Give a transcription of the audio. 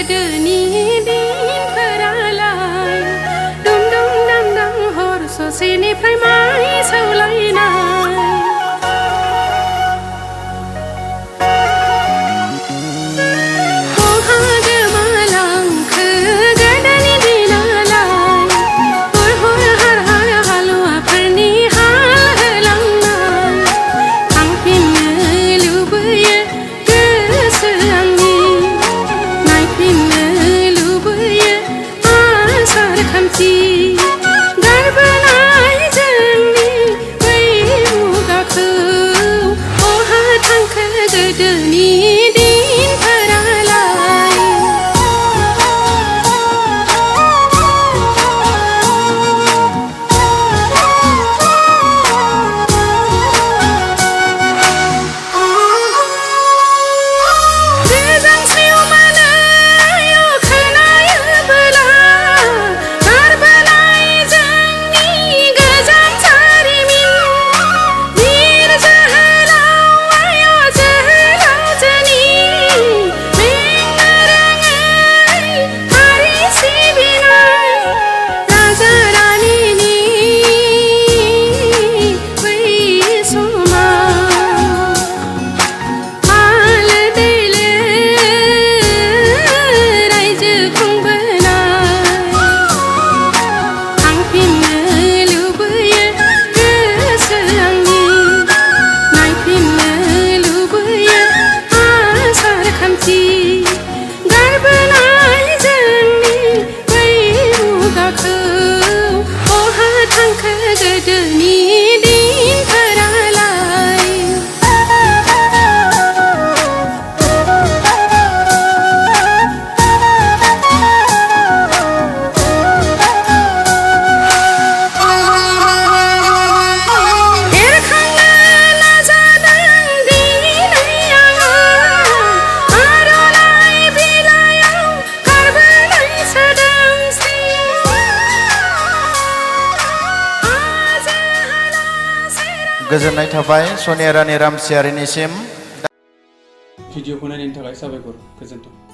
गोदोनि दिनफोरालाय दुम दुम दाम दाम हर ससेनिफ्राय माइ सौलायनाय बहा गोमालांखो गोदोनि दिनालाय हुर हुर हार हार हालुवाफोरनि हाल होलांनाय थांफिननो लुबैयो गोसो आंनि नायफिननो लुबैयो आसार खान्थि गारबोनाय जोंनि बै मुगाखौ बहा थांखो गोदोनि गोजोननाय थाबाय सनिया रानि रामसियारिनिसिम भिडिअखौ नायनायनि थाखाय साबायखर गोजोन्थों।